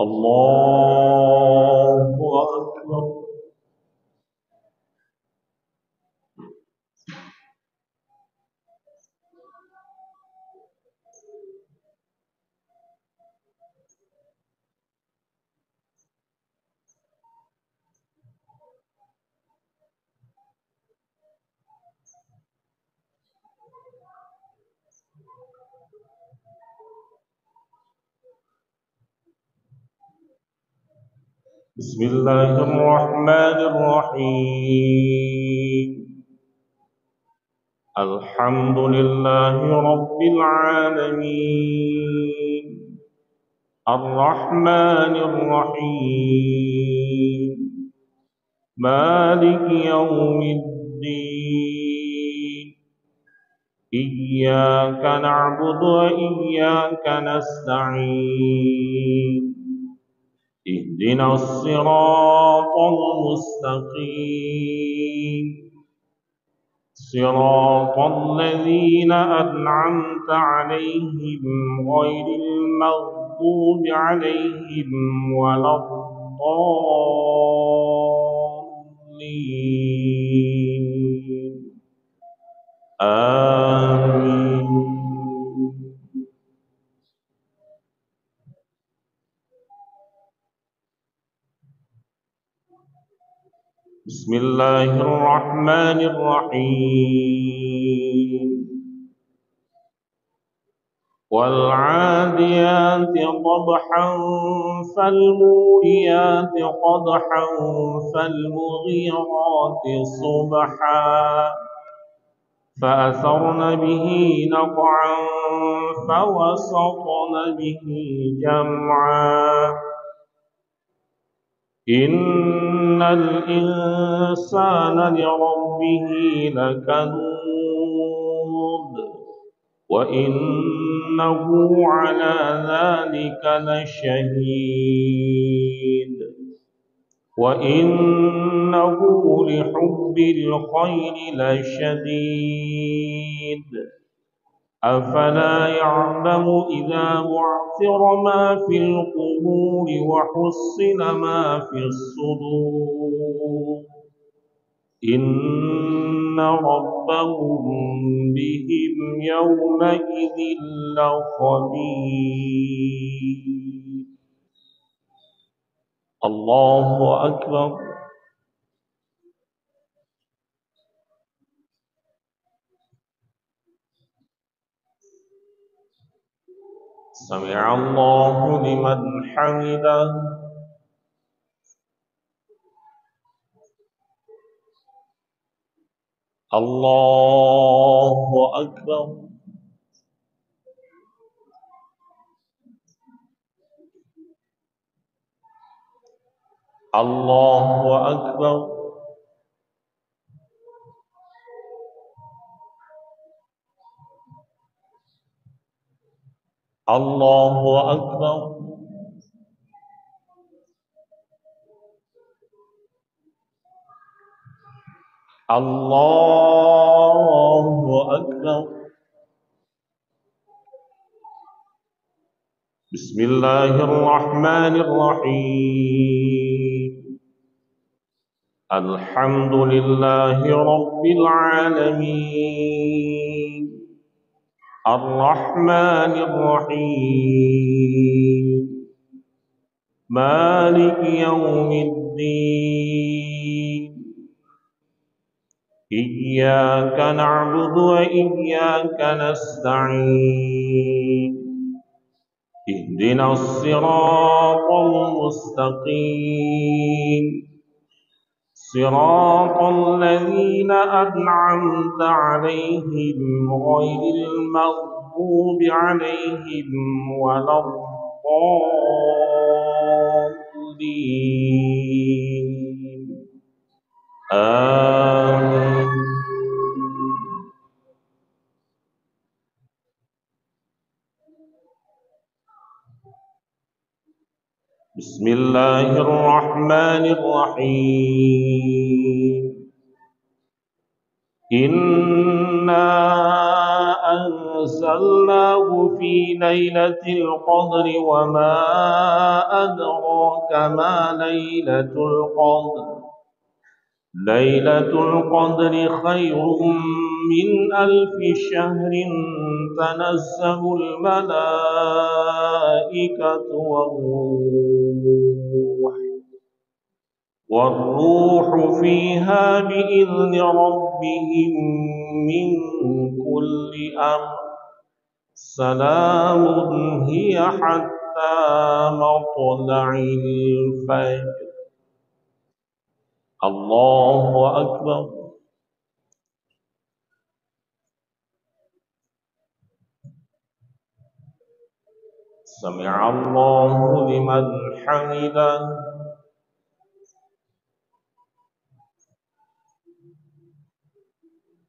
الله أكبر. بسم الله الرحمن الرحيم. الحمد لله رب العالمين، الرحمن الرحيم، مالك يوم الدين. إياك نعبد وإياك نستعين. اهدنا الصراط المستقيم، صراط الذين أنعمت عليهم غير المغضوب عليهم ولا الضالين. آمين. بسم الله الرحمن الرحيم. والعاديات ضبحا فالموريات قدحا فالمغيرات صبحا فأثرن به نقعا فوسطن به جمعا. إن الإنسان لربه لكنود وإنه على ذلك لشهيد وإنه لحب الخير لشديد. أفلا يعلم إذا بعثر ما في القبور وحصل ما في الصدور إن ربهم بهم يومئذ لخبير. الله أكبر. سمع الله لمن حمده. الله أكبر. الله أكبر. الله أكبر. الله أكبر. بسم الله الرحمن الرحيم. الحمد لله رب العالمين، الرحمن الرحيم، مالك يوم الدين. إياك نعبد وإياك نستعين. اهدنا الصراط المستقيم، صراط الذين أنعمت عليهم غير المغضوب عليهم ولا الضالين. آمين. بسم الله الرحمن الرحيم. إنا أنزلناه في ليلة القدر وما أدراك ما ليلة القدر ليلة القدر خير من 1000 شهر تنزل الملائكة والروح فيها بإذن ربهم من كل أمر سلام هي حتى مطلع الفجر. الله أكبر. سمع الله لمن حمده.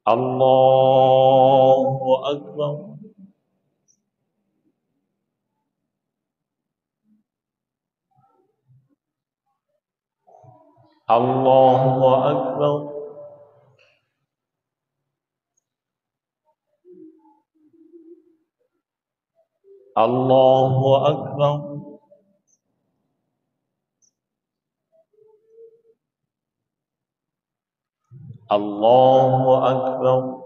الله أكبر. الله أكبر. الله أكبر. الله أكبر.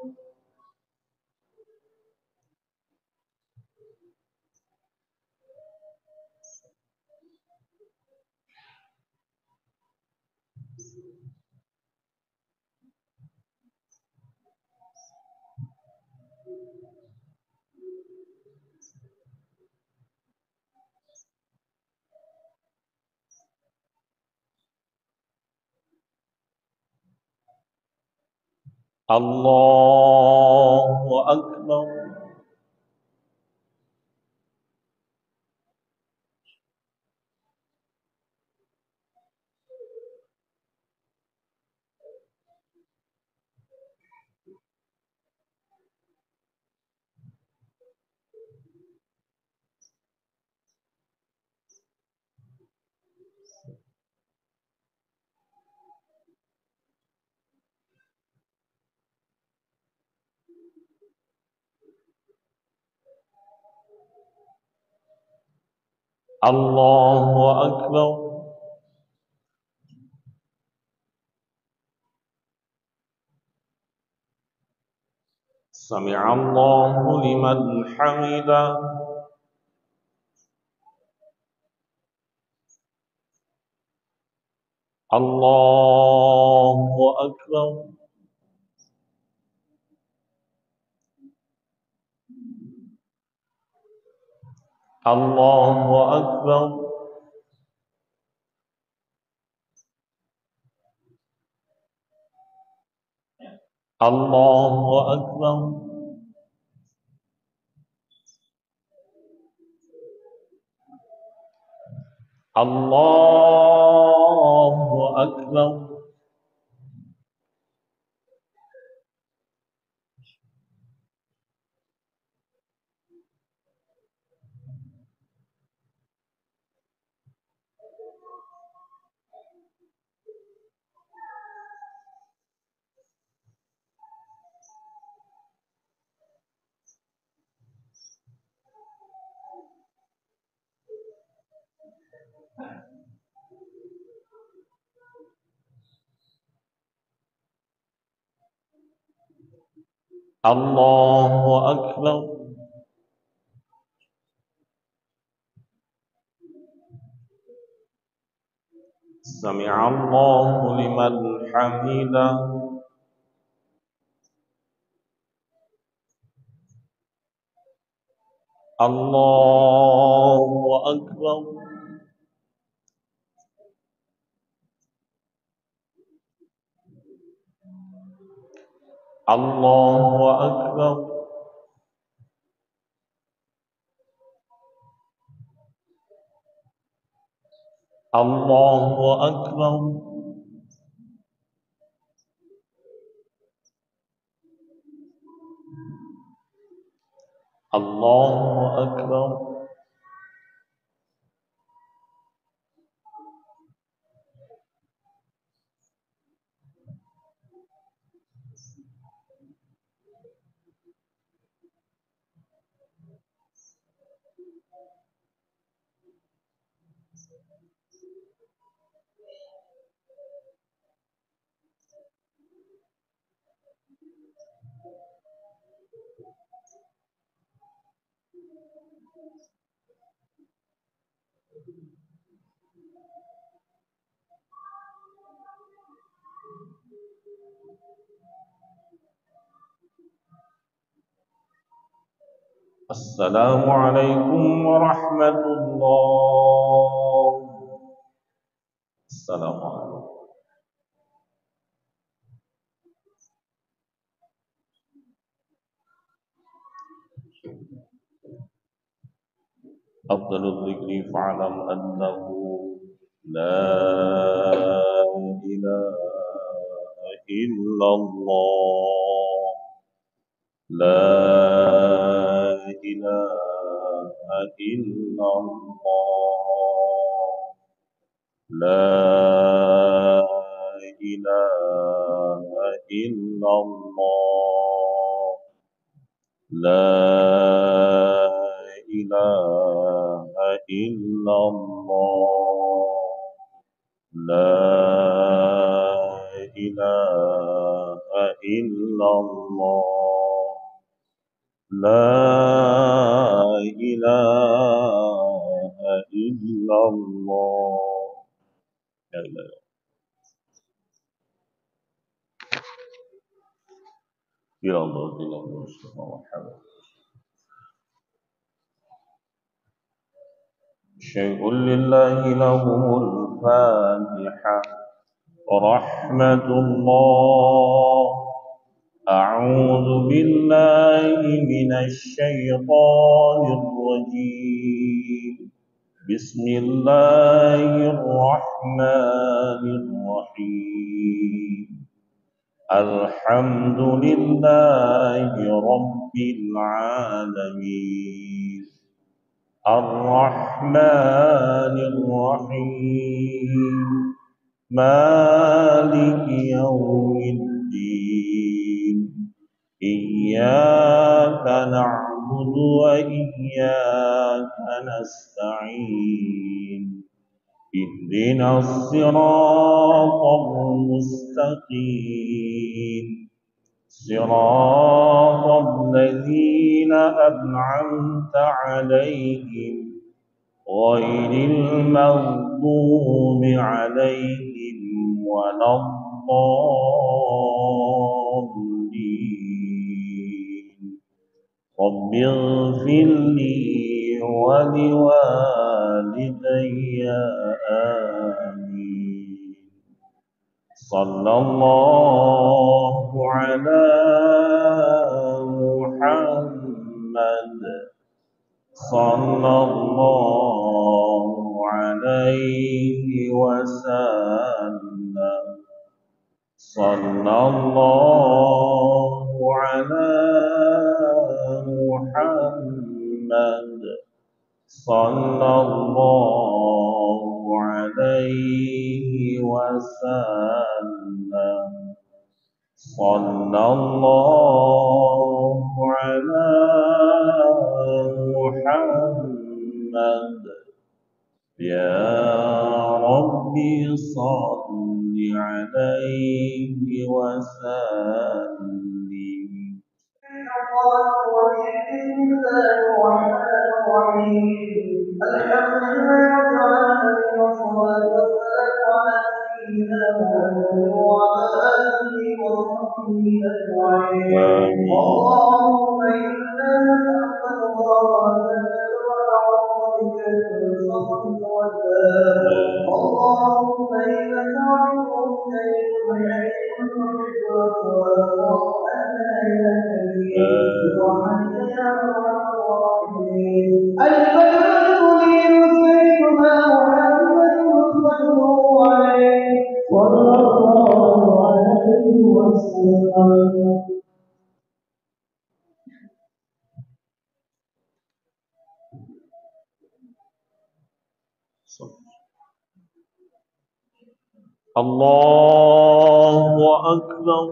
الله أكبر. الله أكبر. سمع الله لمن حمده. الله أكبر. الله أكبر. الله أكبر. الله أكبر. الله أكبر. سمع الله لمن حمده. الله أكبر. الله أكبر. الله أكبر. الله أكبر. السلام عليكم ورحمة الله. السلام عليكم. أفضل الذكر فاعلم أنه لا إله إلا الله. لا إله إلا الله. لا إله إلا الله. لا إله إلا الله. لا إله إلا الله. لا إله إلا الله. لا إله. إلى الله إلى الله مرحبا. شيء لله لهم الفاتحة. رحمة الله. أعوذ بالله من الشيطان الرجيم. بسم الله الرحمن الرحيم. الحمد لله رب العالمين. الرحمن الرحيم. مالك يوم الدين. إياك نعبد وإياك نستعين. اهدنا الصراط المستقيم. صراط الذين أنعمت عليهم غير المغضوب عليهم ولا الضالين. رب اغفر لي ولوالدي آمين. صلى الله على محمد. صلى الله عليه وسلم. صلى الله على محمد. صلى الله عليه وسلم. صلى الله على محمد. يا ربي صل عليه وسلم. الحمد لله رب العالمين والصلاة والسلام على سيدنا محمد وعلى آله وصحبه أجمعين. اللهم إنا نسألك اللهم ونعوذ بك من سخطك والنار. اللهم إنك عفو كريم حليم تحب العفو وأنا إلى كريم برحمتك يا أرحم الراحمين. الحمد لله سيدنا محمد صلوا عليه صلى الله عليه وسلم. الله أكبر.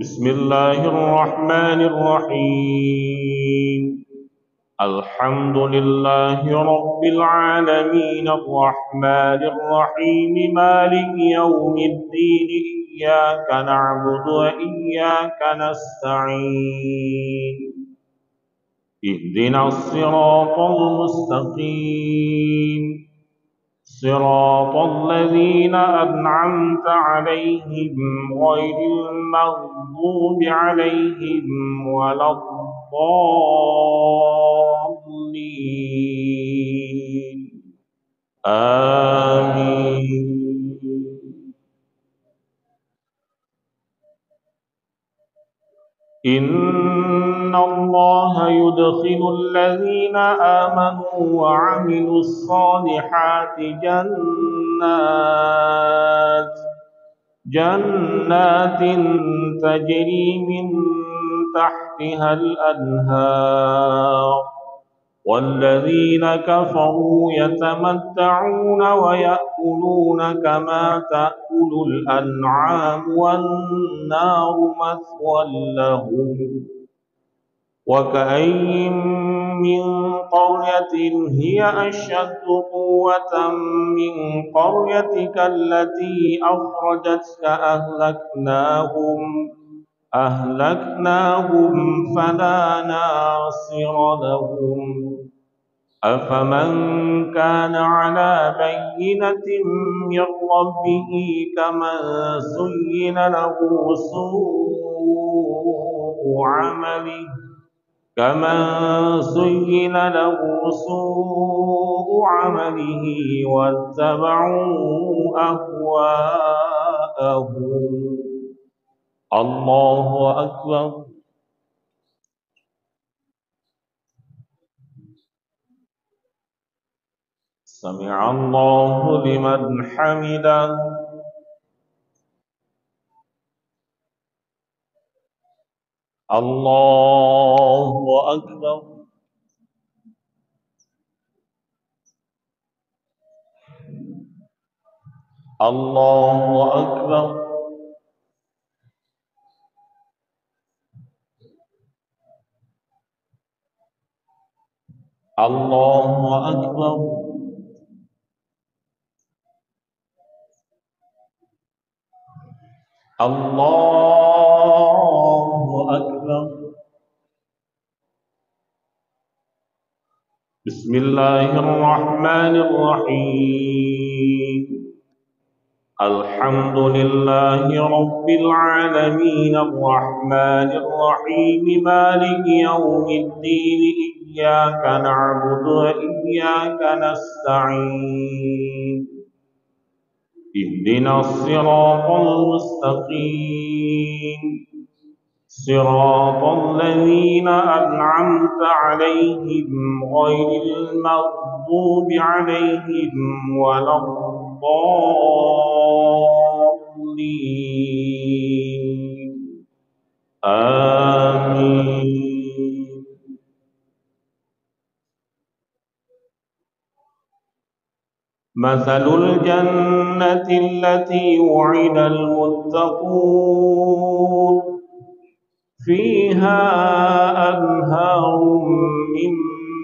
بسم الله الرحمن الرحيم. الحمد لله رب العالمين الرحمن الرحيم مالك يوم الدين إياك نعبد وإياك نستعين اهدنا الصراط المستقيم صراط الذين أنعمت عليهم غير المغضوب عليهم ولا الضالين آمين. إن الله يدخل الذين آمنوا وعملوا الصالحات جنات تجري من تحتها الأنهار والذين كفروا يتمتعون ويأكلون كما تأكل الأنعام والنار مثوى لهم وكأين من قرية هي أشد قوة من قريتك التي أخرجتك أهلكناهم فلا ناصر لهم أفمن كان على بينة من ربه كمن زين له سوء عمله واتبعوا أهواءهم. الله أكبر. سمع الله لمن حمده. الله أكبر. الله أكبر. الله أكبر. الله أكبر. بسم الله الرحمن الرحيم. الحمد لله رب العالمين الرحمن الرحيم مالك يوم الدين إياك نعبد وإياك نستعين اهدنا الصراط المستقيم صراط الذين أنعمت عليهم غير المغضوب عليهم ولا الضالين آمين. مثل الجنة التي وعد المتقون فيها أنهار من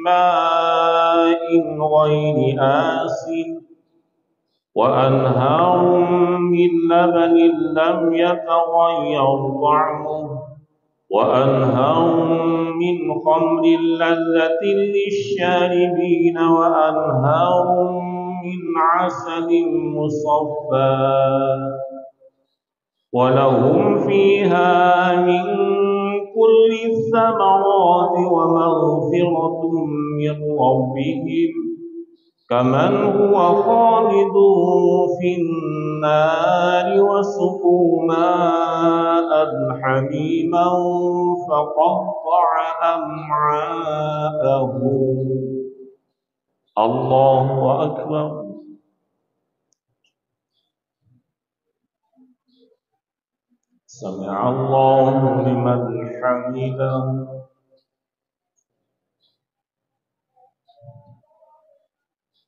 ماء غير آسن وأنهار من لبن لم يتغير طعمه وأنهار من خمر لذة للشاربين وأنهار من عسل مصفى ولهم فيها من كل الثمرات ومغفرة من ربهم كمن هو خالد في النار وسقوا ماء حميما فقطع أمعاءهم. الله أكبر. سمع الله لمن حمده.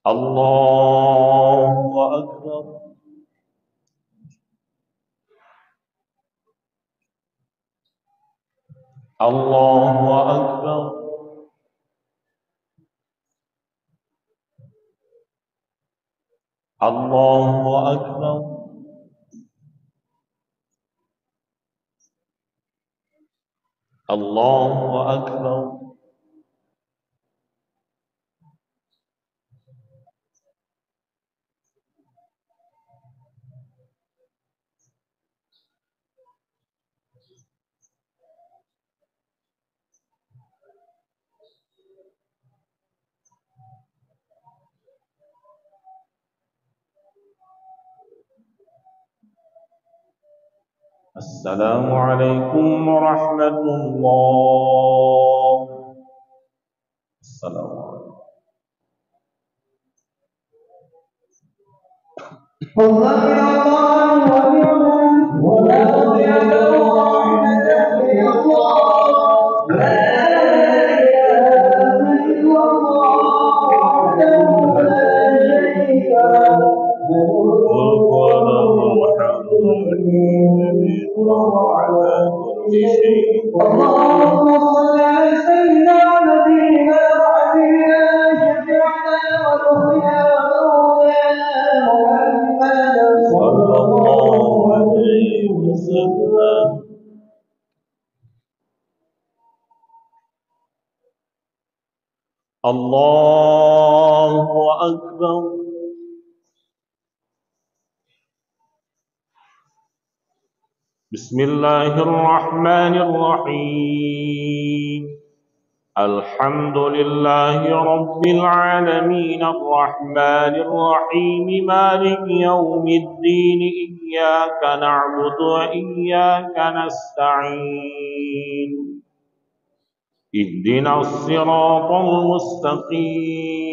الله أكبر. الله أكبر. الله أكبر. الله أكبر. السلام عليكم ورحمة الله. السلام عليكم. الله اللهم صل على سيدنا ونبينا وحبيبنا شفيعنا ونبينا ومولانا محمد صلى الله عليه وسلم. الله أكبر. بسم الله الرحمن الرحيم. الحمد لله رب العالمين الرحمن الرحيم مالك يوم الدين إياك نعبد وإياك نستعين اهدنا الصراط المستقيم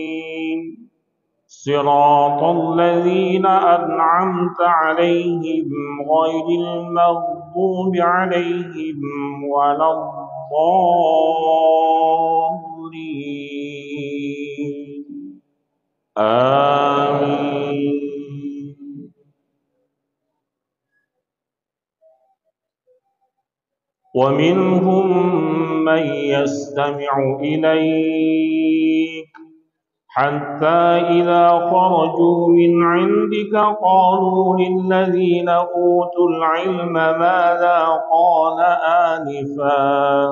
صراط الذين أنعمت عليهم غير المغضوب عليهم ولا الضالين. آمين. ومنهم من يستمع إليك حتى إذا خرجوا من عندك قالوا للذين أوتوا العلم ماذا قال آنفا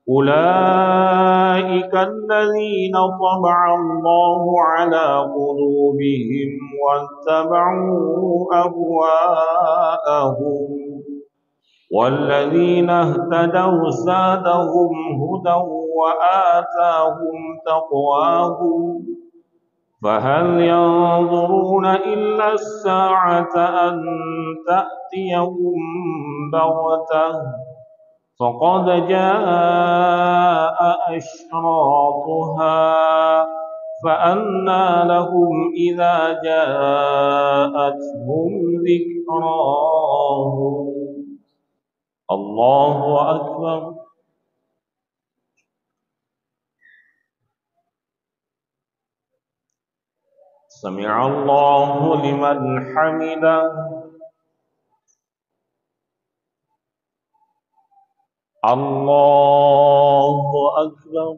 أولئك الذين طبع الله على قلوبهم واتبعوا أهواءهم والذين اهتدوا زادهم هدى وآتاهم تقواهم فهل ينظرون إلا الساعة أن تأتيهم بغتة فقد جاء أشراطها فأنى لهم إذا جاءتهم ذكراهم. الله أكبر. سمع الله لمن حمده. الله أكبر.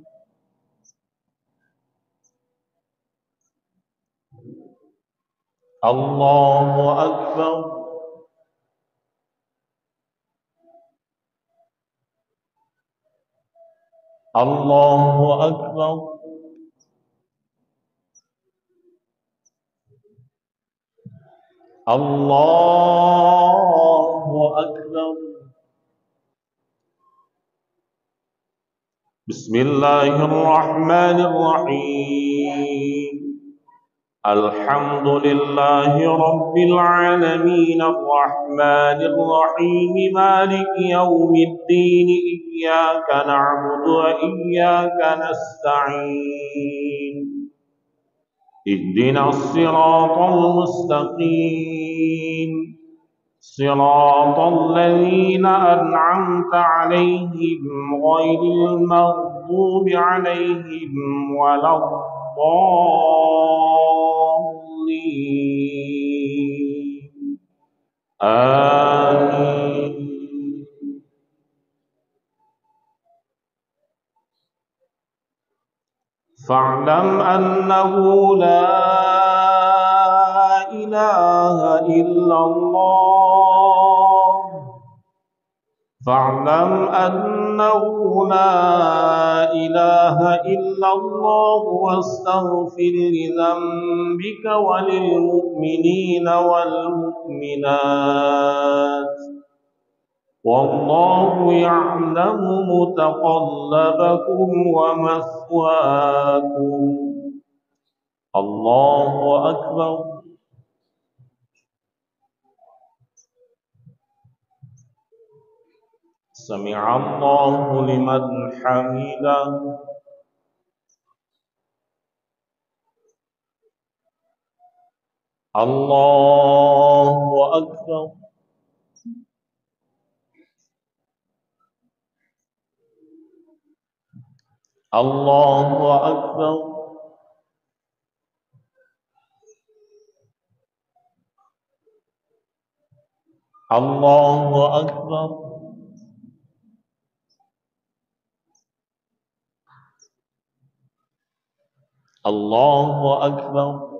الله أكبر. الله أكبر. الله أكبر. بسم الله الرحمن الرحيم. الحمد لله رب العالمين الرحمن الرحيم مالك يوم الدين إياك نعبد وإياك نستعين اهدنا الصراط المستقيم صراط الذين أنعمت عليهم غير المغضوب عليهم ولا الضالين. آمين. فاعلم أنه لا إله إلا الله فاعلم أنه لا إله إلا الله واستغفر لذنبك وللمؤمنين والمؤمنات والله يعلم متقلبكم ومثواكم. الله أكبر. سمع الله لمن حمده. الله أكبر. الله أكبر. الله أكبر. الله أكبر.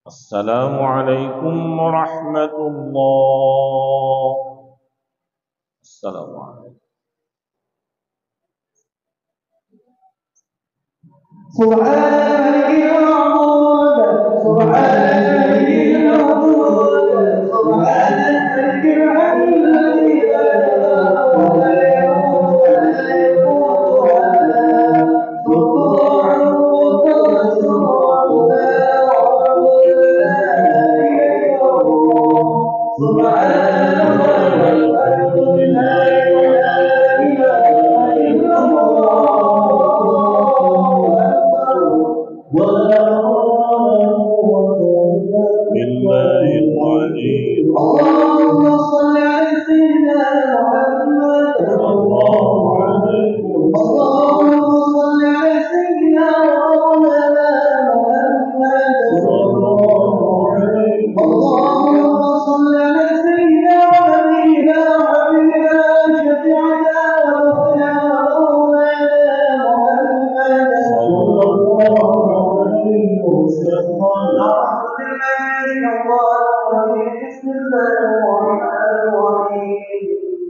السلام عليكم ورحمة الله. السلام عليكم. سبحان الملك المعبود سبحان الملك المعبود سبحان الملك العلي الذي لا يموت ولا يموت ولا يموت ولا سبحان القدوس الرب لا رب لا اله الا الله سبحان الحمد لله ولا اله الا الله بالله العلي. اللهم صل على سيدنا محمد صلى الله عليه وسلم. اللهم صل على سيدنا مولانا محمد صلى الله عليه وسلم. اللهم صل على سيدنا ونبينا وحبيبنا شفيعنا وربنا مولانا محمد صلى الله عليه وسلم. أعوذ بالله من الشيطان الرجيم بسم الله الرحمن الرحيم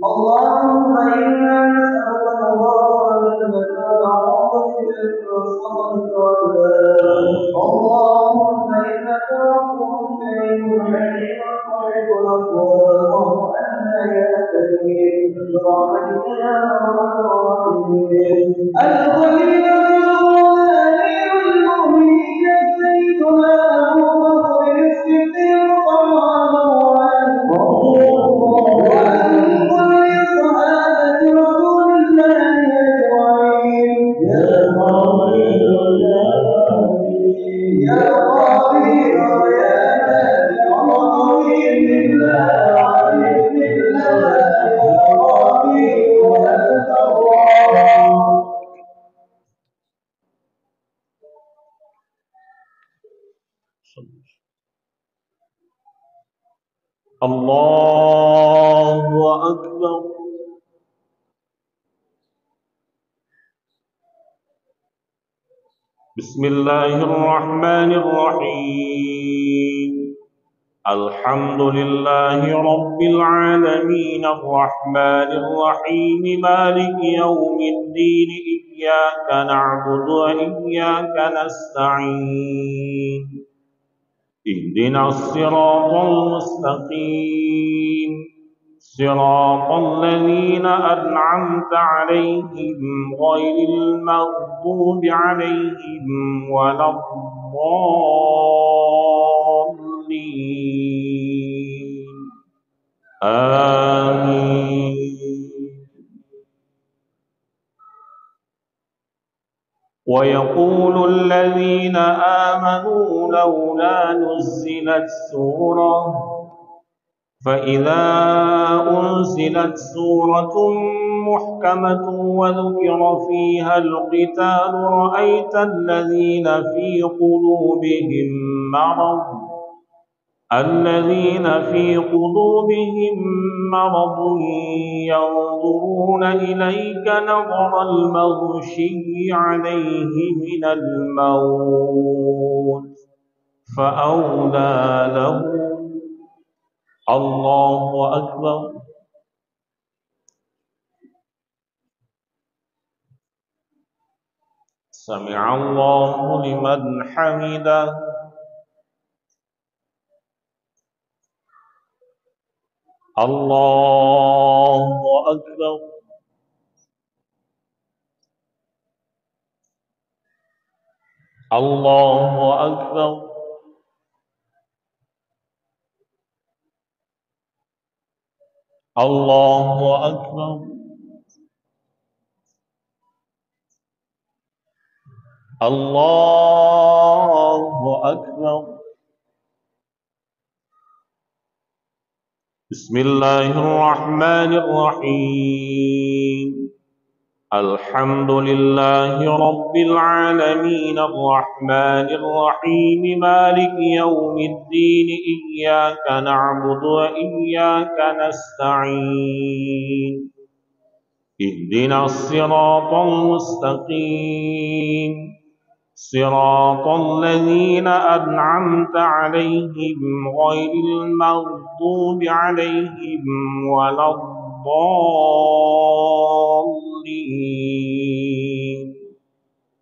اللهم إنا نسألك الله المكان عظيم الصلاة والسلام اللهم إنك رب كريم حليم تحب الأقوام أنا يا كريم برحمتك يا أرحم الراحمين الغني الغني المؤمنين سيدنا أبو بكر الصديق وعن كل صحابة رسول الله أجمعين يا قوي يا قوي بالله عليك بالله يا قوي وأنت الله الله أكبر. بسم الله الرحمن الرحيم الحمد لله رب العالمين الرحمن الرحيم مالك يوم الدين إياك نعبد وإياك نستعين اهدنا الصراط المستقيم صراط الذين أنعمت عليهم غير المغضوب عليهم ولا الضالين آمين. ويقول الذين آمنوا لولا نزلت سورة فإذا أنزلت سورة محكمة وذكر فيها القتال رأيت الذين في قلوبهم مرض ينظرون إليك نظر المغشي عليه من الموت فأولى له. الله أكبر. سمع الله لمن حمده. الله أكبر. الله أكبر. الله أكبر. الله أكبر. بسم الله الرحمن الرحيم. الحمد لله رب العالمين الرحمن الرحيم مالك يوم الدين إياك نعبد وإياك نستعين اهدنا الصراط المستقيم صراط الذين أنعمت عليهم غير المغضوب عليهم ولا الضالين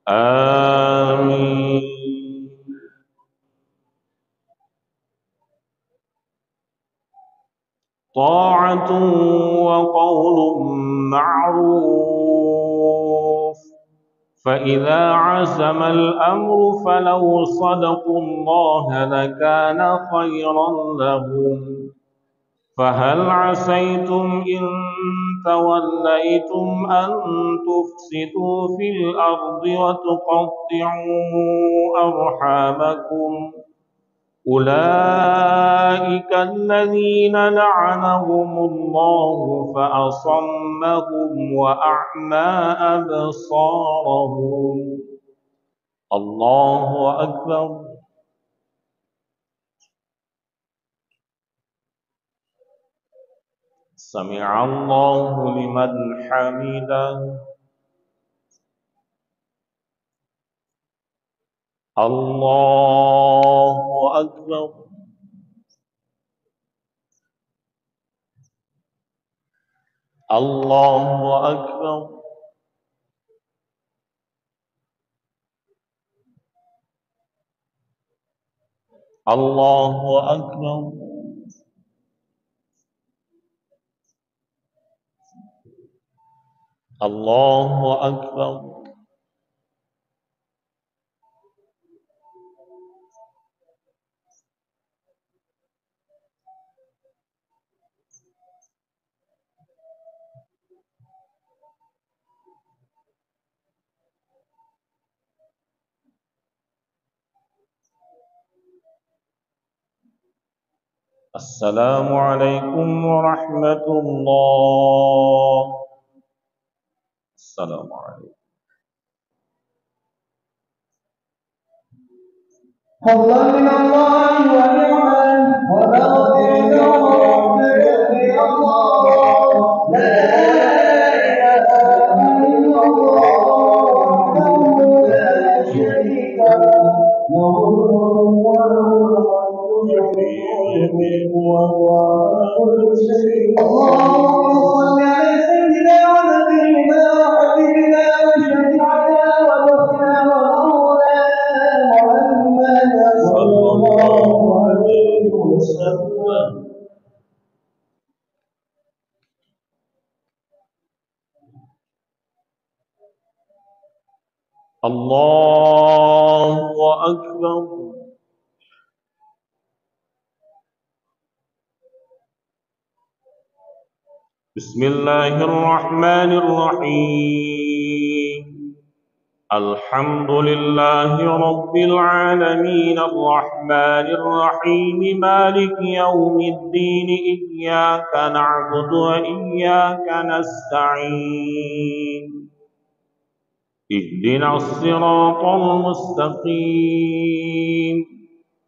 آمين. طاعة وقول معروف فإذا عزم الأمر فلو صدقوا الله لكان خيرا لهم. فهل عسيتم إن توليتم أن تفسدوا في الأرض وتقطعوا أرحامكم أولئك الذين لعنهم الله فأصمهم وأعمى أبصارهم. الله أكبر. سمع الله لمن حمده. الله أكبر. الله أكبر. الله أكبر. الله أكبر. السلام عليكم ورحمة الله. السلام عليكم. فضلا من الله ونعما ومغفرة ورحمة من الله. لا إله إلا الله وحده لا شريك له له الملك وهو على كل شيء. اللهم صل على سيدنا ونبينا وحبيبنا وشفيعنا ودفنا ومولانا صلى الله عليه وسلم. الله أكبر. بسم الله الرحمن الرحيم. الحمد لله رب العالمين الرحمن الرحيم مالك يوم الدين إياك نعبد وإياك نستعين اهدنا الصراط المستقيم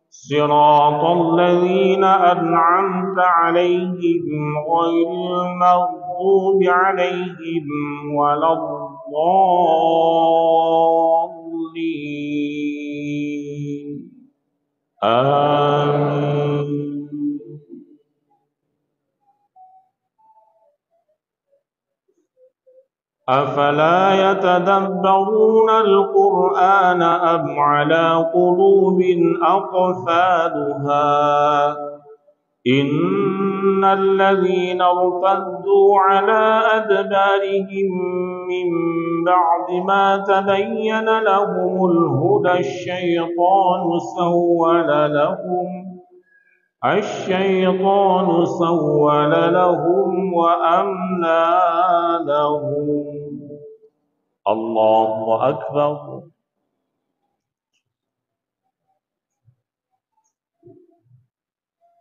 صراط الذين أنعمت عليهم غير المغضوب عليهم ولا الضالين آمين. أفلا يتدبرون القرآن أم على قلوب أقفالها إن الذين ارتدوا على أدبارهم من بعد ما تبين لهم الهدى الشيطان سول لهم وأملى لهم. الله أكبر.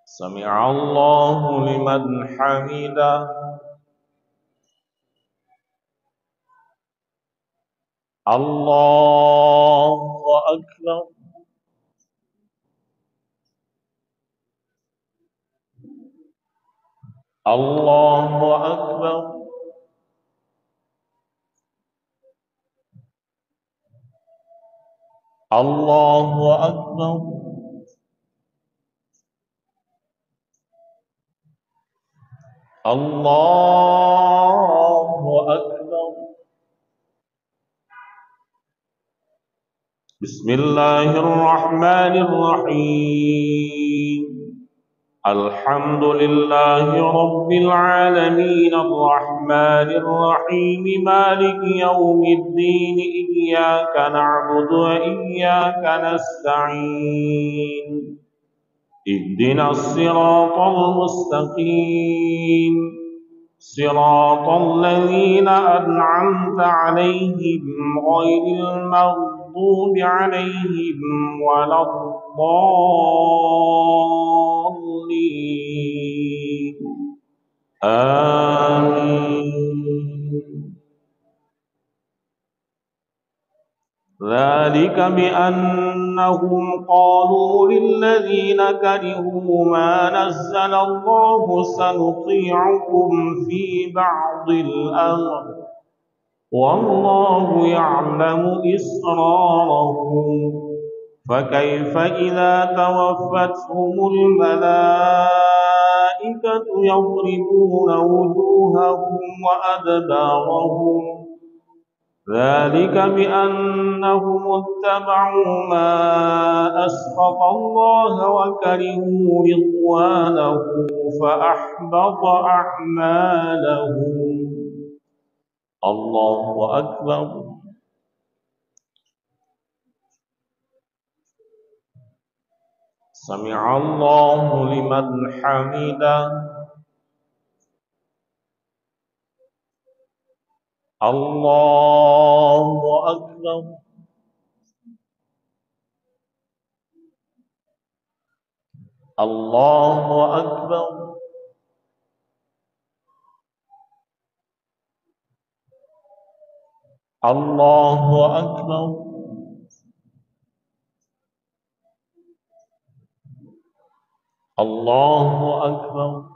سمع الله لمن حمده. الله أكبر. الله أكبر. الله أكبر. الله أكبر. بسم الله الرحمن الرحيم. الحمد لله رب العالمين الرحمن الرحيم مالك يوم الدين إياك نعبد وإياك نستعين اهدنا الصراط المستقيم صراط الذين أنعمت عليهم غير المغضوب عليهم ولا الضالين آمين. ذلك بأنهم قالوا للذين كرهوا ما نزل الله سنطيعكم في بعض الأمر والله يعلم إسرارهم فكيف إذا توفتهم الملائكة يضربون وجوههم وأدبارهم ذلك بأنهم اتبعوا ما أسخط الله وكرهوا رضوانه فأحبط أعمالهم. الله أكبر. سمع الله لمن حمده. الله أكبر. الله أكبر. الله أكبر. الله أكبر.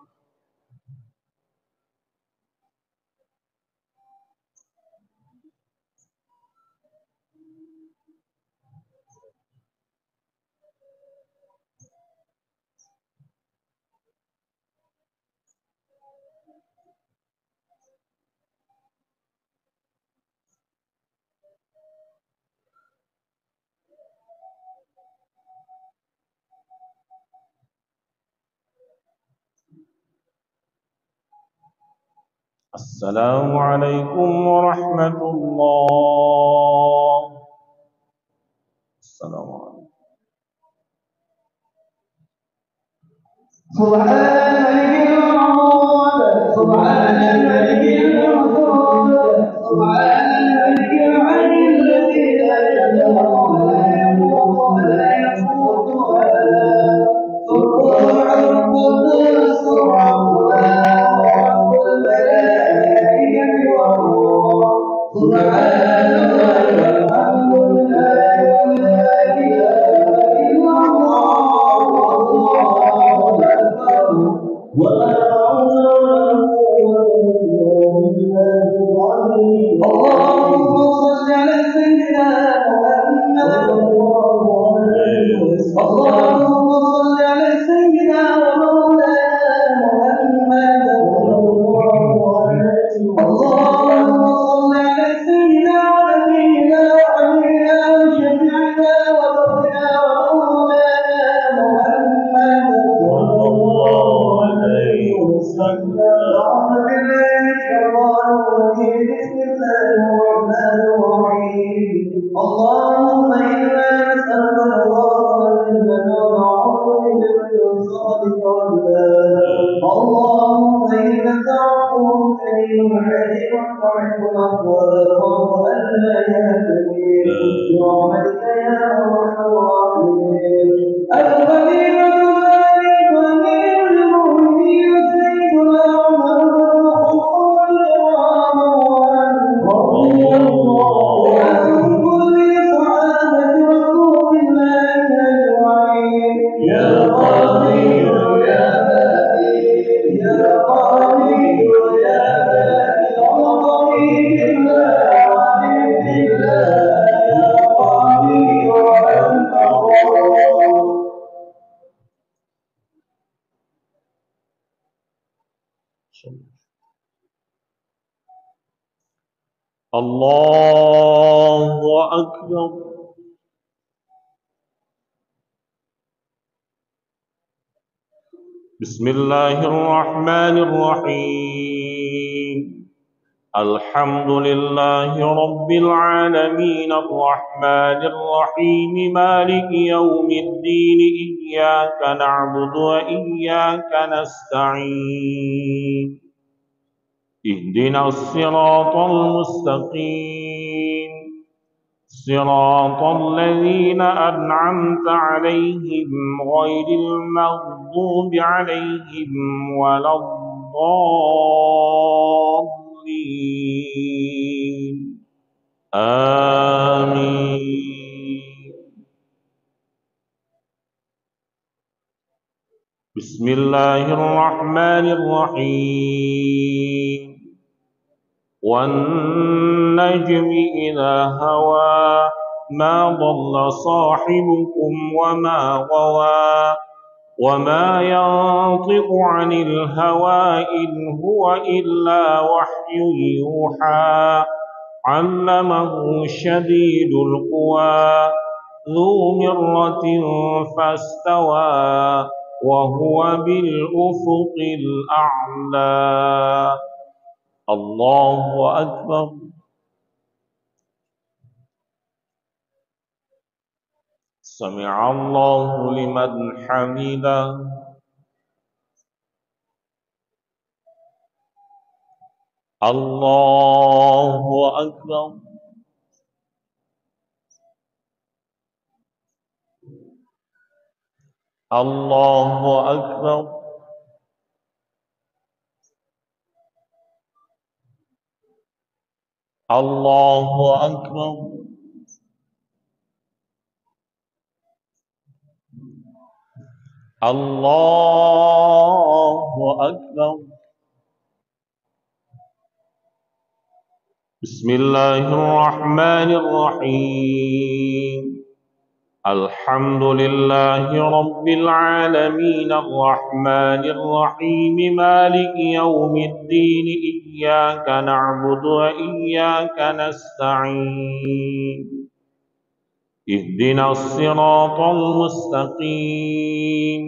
السلام عليكم ورحمة الله. السلام عليكم. سبحان الملك المعبود سبحان الملك العلي الذي ولا حول ولا قوة إلا بالله العظيم. اللهم صل على سيدنا محمد اللهم صل على سيدنا ومولانا محمد اللهم صل على سيدنا ونبينا وحبيبنا وشفيعنا وربنا ومولانا محمد صلى الله عليه وسلم. أعوذ بالله من الشيطان الرجيم. بسم الله الرحمن الرحيم. اللهم إنا نسألك الغفران ونعوذ بك من الصدق والبلاء. اللهم إنك عفو كريم حليم تحب العفو فاعف عنا يا كريم برحمتك يا أرحم الراحمين. الخليفة الثاني أمير المؤمنين سيدنا عمر بن الخطاب رضي الله عنه وعن كل صحابة رسول الله أجمعين. يا قاضي يا بادي يا قاضي يا بادي القضي بالله وعلم بالله يا قاضي وأنت الله. الله أكبر. بسم الله الرحمن الرحيم. الحمد لله رب العالمين الرحمن الرحيم مالك يوم الدين إياك نعبد وإياك نستعين اهدنا الصراط المستقيم صراط الذين أنعمت عليهم غير المغضوب عليهم ولا الضالين آمين. بسم الله الرحمن الرحيم. والنجم إذا هوى ما ضل صاحبكم وما غوى وما ينطق عن الهوى إن هو إلا وحي يوحى علمه شديد القوى ذو مرة فاستوى وهو بالأفق الأعلى. الله أكبر. سمع الله لمن حمده. الله أكبر. الله أكبر. الله أكبر. الله أكبر. بسم الله الرحمن الرحيم. الحمد لله رب العالمين الرحمن الرحيم مالك يوم الدين إياك نعبد وإياك نستعين اهدنا الصراط المستقيم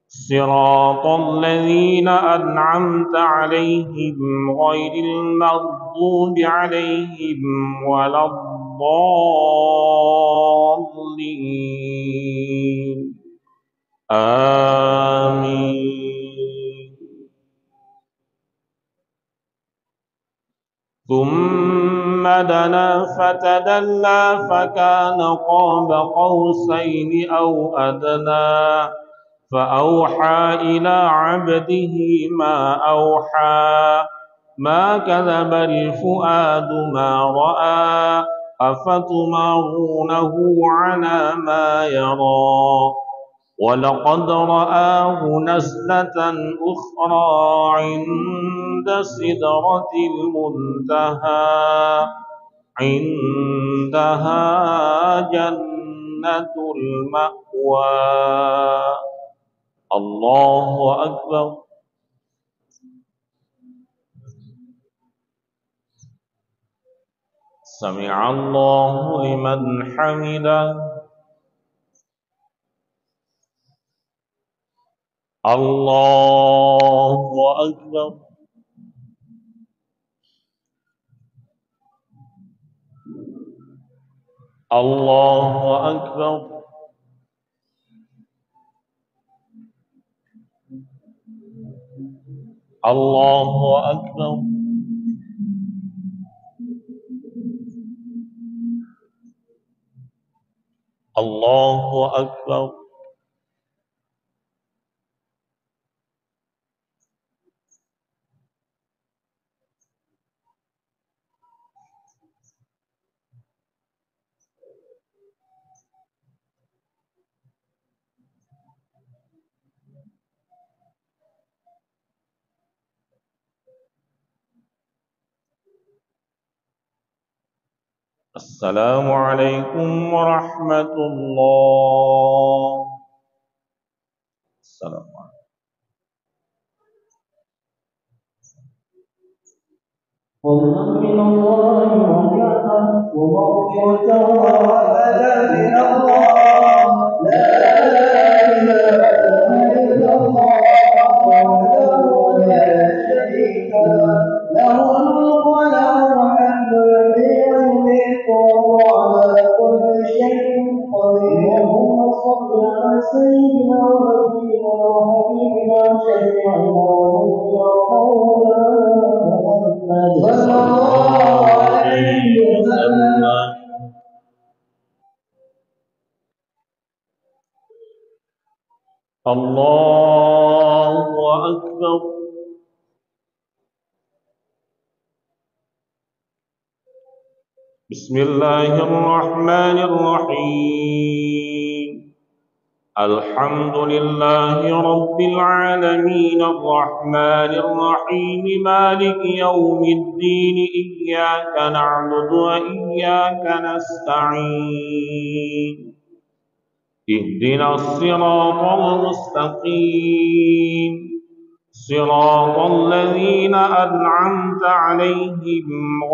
صراط الذين أنعمت عليهم غير المغضوب عليهم ولا الضالين آمين. ثم دنا فتدلى فكان قاب قوسين أو أدنى فأوحى إلى عبده ما أوحى ما كذب الفؤاد ما رأى أفتمارونه على ما يرى ولقد رآه نزلة أخرى عند سدرة المنتهى عندها جنة المأوى. الله أكبر. سمع الله لمن حمده. الله أكبر. الله أكبر. الله أكبر. الله أكبر. السلام عليكم ورحمة الله. السلام عليكم. فضلا من الله ورحمة ومغفرة ورحمة من الله. لا إله إلا الله وحده لا شريك له. له الملك وله الحمد يحيي ويميت وهو على كل شيء قدير. اللهم صل على سيدنا ونبينا وحبيبنا وشفيعنا ونبينا ومولانا صلى الله عليه وسلم. الله أكبر. بسم الله الرحمن الرحيم. الحمد لله رب العالمين الرحمن الرحيم مالك يوم الدين إياك نعبد وإياك نستعين. اهدنا الصراط المستقيم صراط الذين أنعمت عليهم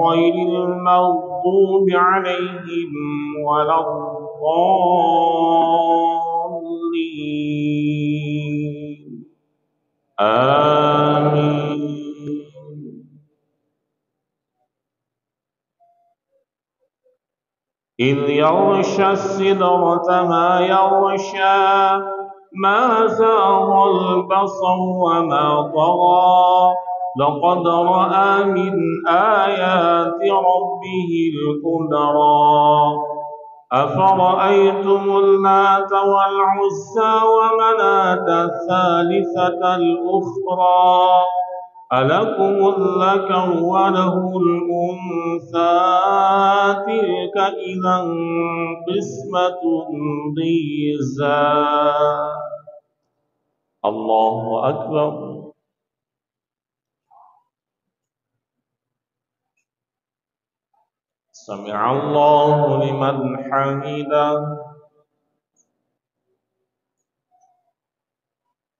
غير المغضوب عليهم ولا الضالين. آمين. إذ يغشى السدرة ما يغشى ما زاغ البصر وما طغى لقد رأى من آيات ربه الكبرى. أفرأيتم اللات والعزى ومناة الثالثة الأخرى ألكم الذكر وله الأنثى تلك إذا قسمة ضيزى. الله أكبر. سمع الله لمن حمده.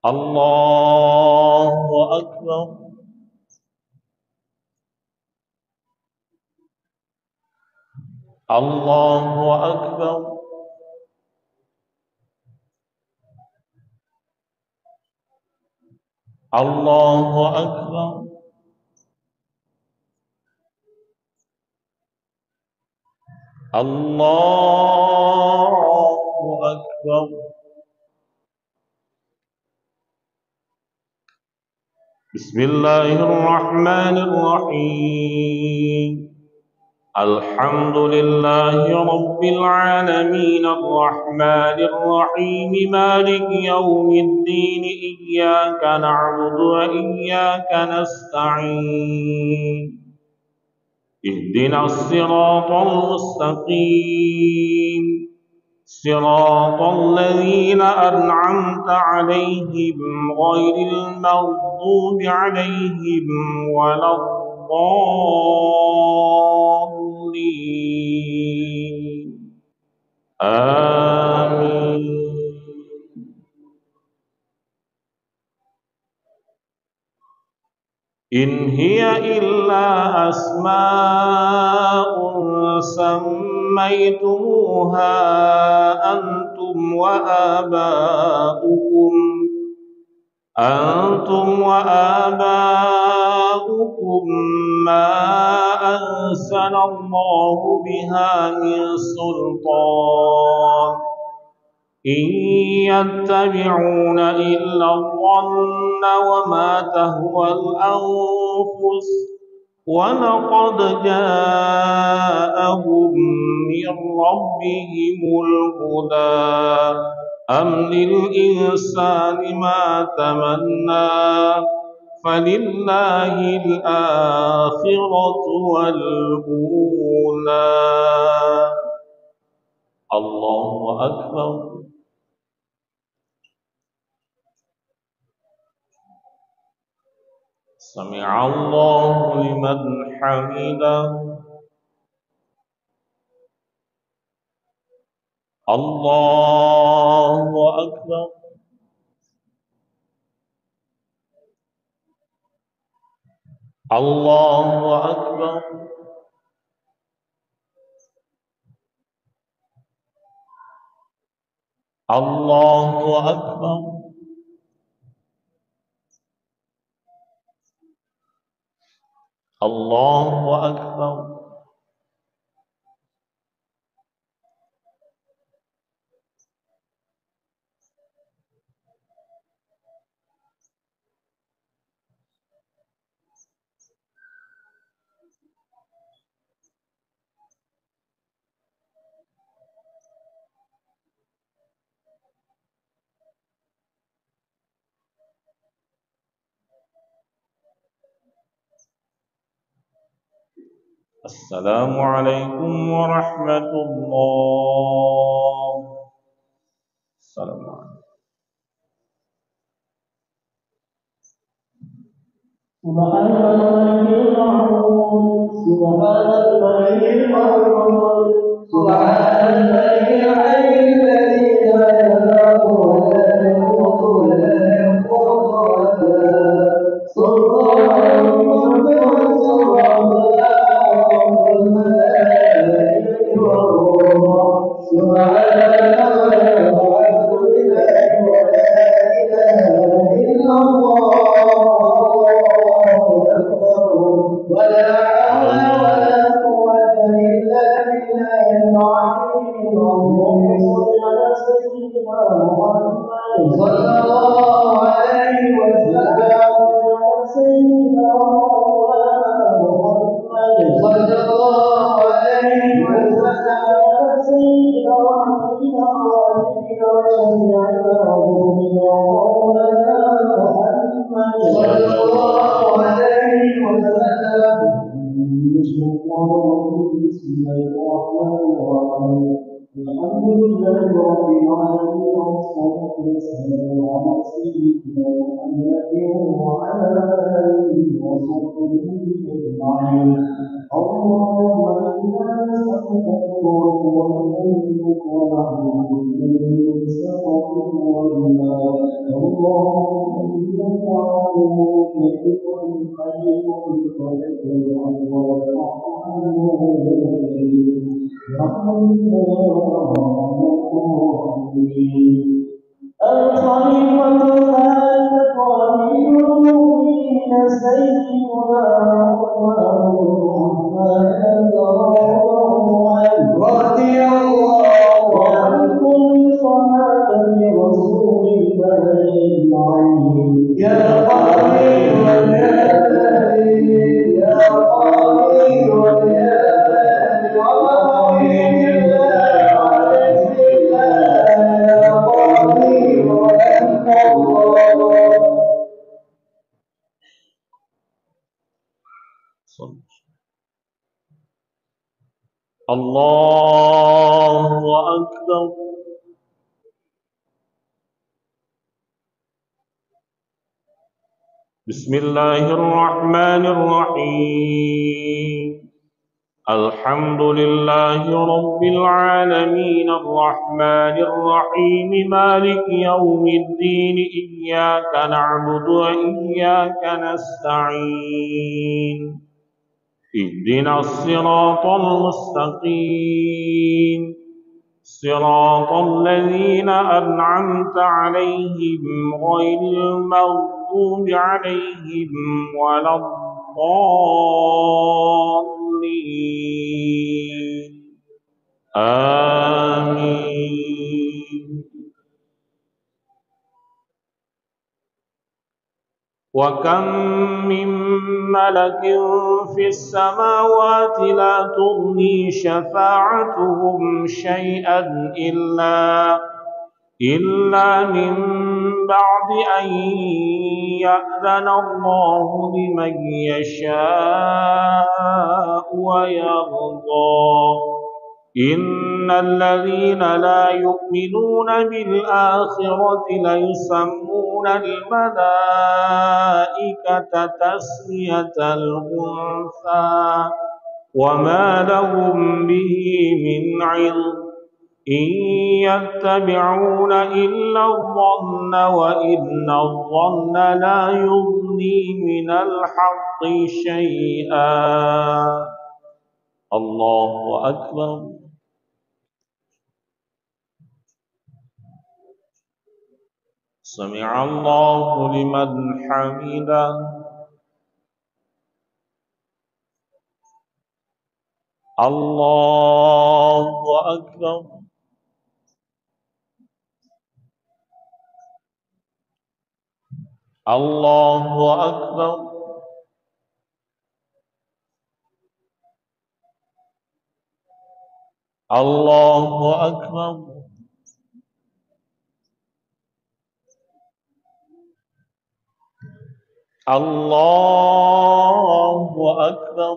الله أكبر. الله أكبر. الله أكبر. الله أكبر. بسم الله الرحمن الرحيم. الحمد لله رب العالمين الرحمن الرحيم مالك يوم الدين إياك نعبد وإياك نستعين. اهدنا الصراط المستقيم صراط الذين أنعمت عليهم غير المغضوب عليهم ولا الضالين آمين. إن هي إلا أسماء سميتموها أنتم وآباؤكم ما أنزل الله بها من سلطان إن يتبعون إلا الظن وما تهوى الأنفس ولقد جاءهم من ربهم الهدى أم للإنسان ما تمنى فلله الآخرة والأولى. الله أكبر. سمع الله لمن حمده. الله أكبر. الله أكبر. الله أكبر. الله أكبر. السلام عليكم ورحمة الله. السلام عليكم. سبحان الملك المعبود سبحان الملك المعبود سبحان الملك الحي الذي لا يموت ولا يموت ولا يموت ولا سلطان قدوس الرحمن الملائكة والروح سبحان الله والحمد لله ولا إله إلا الله ولا حول ولا قوة إلا بالله العلي العظيم. صلى الله عليه وسلم سيدنا محمد صلى الله عليه وسلم سيدنا ونبينا وشفيعنا ومولانا محمد صلى الله عليه وسلم. بسم الله الرحمن الرحيم. الحمد لله رب العالمين والصلاة والسلام على سيدنا محمد وعلى آله وصحبه أجمعين. اللهم إنا نسألك القرآن ونعوذ ونعوذ من سخط والنار. اللهم إنك عفو كريم حليم تحب العفو فاعف الخليفة الثالث أمير المؤمنين سيدنا عثمان بن عفان رضي الله عن كل صحابة رسول الله أجمعين. يا قاضي ويا باري يا قاضي ويا الله أكبر. بسم الله الرحمن الرحيم الحمد لله رب العالمين الرحمن الرحيم مالك يوم الدين إياك نعبد وإياك نستعين اهدنا الصراط المستقيم صراط الذين أنعمت عليهم غير المغضوب عليهم ولا الضالين آمين. وكم من ملك في السماوات لا تغني شفاعتهم شيئا إلا من بعد أن يأذن الله لمن يشاء ويرضى إن الذين لا يؤمنون بالآخرة ليسمون الملائكة تسمية الأنثى وما لهم به من علم إن يتبعون إلا الظن وإن الظن لا يغني من الحق شيئا. الله أكبر. سمع الله لمن حمده. الله أكبر. الله أكبر. الله أكبر. الله أكبر.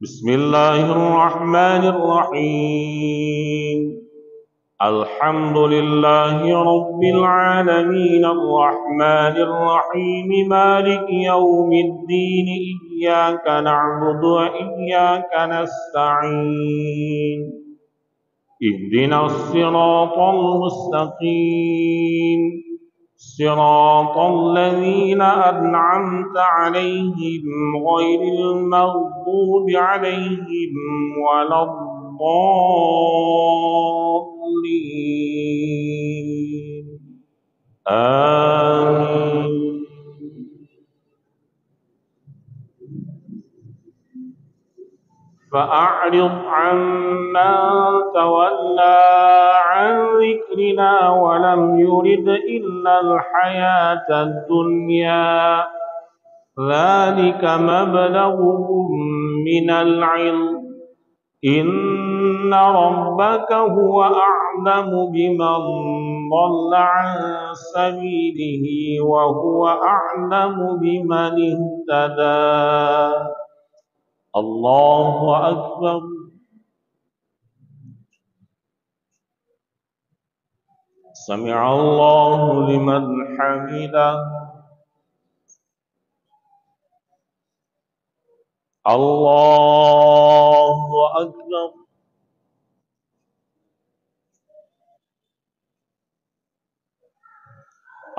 بسم الله الرحمن الرحيم الحمد لله رب العالمين الرحمن الرحيم مالك يوم الدين إياك نعبد وإياك نستعين اهدنا الصراط المستقيم صراط الذين أنعمت عليهم غير المغضوب عليهم ولا الضالين آمين. فأعرض عمن تولى عن ذكرنا ولم يرد إلا الحياة الدنيا ذلك مبلغهم من العلم إن ربك هو أعلم بمن ضل عن سبيله وهو أعلم بمن اهتدى. الله أكبر. سمع الله لمن حمده. الله أكبر.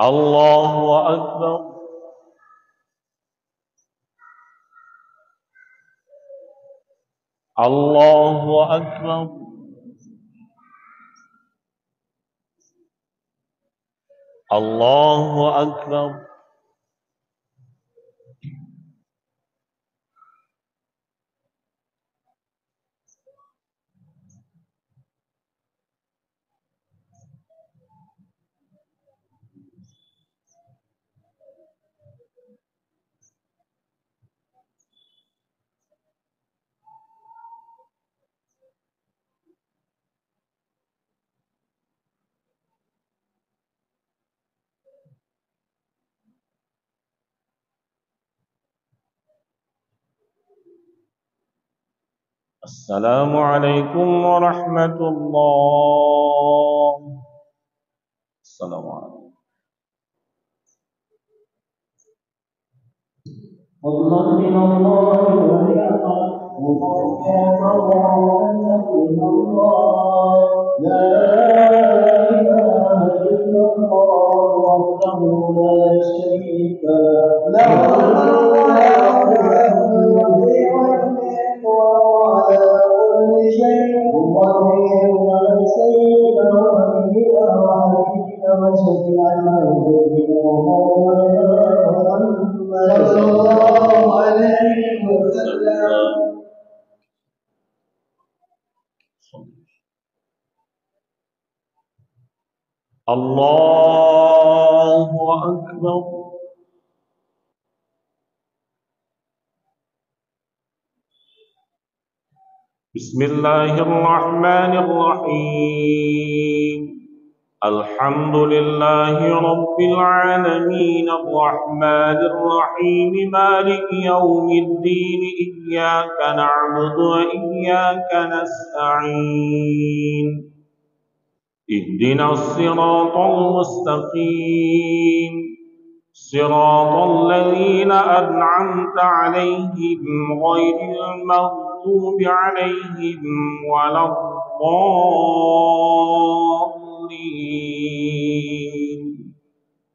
الله أكبر. الله أكبر. الله أكبر. السلام عليكم ورحمة الله. السلام عليكم. فضلا من الله ونعمة ومغفرة ورحمة من الله. لا إله إلا الله وحده لا شريك له الملك ويملك وهو على كل شيء قدير. على سيدنا ونبينا وحبيبنا وشفيعنا وذكرنا ومولانا محمد صلى الله عليه وسلم. الله أكبر. بسم الله الرحمن الرحيم. الحمد لله رب العالمين الرحمن الرحيم مالك يوم الدين إياك نعبد وإياك نستعين اهدنا الصراط المستقيم صراط الذين أنعمت عليهم غير المغضوب عليهم ولا الضالين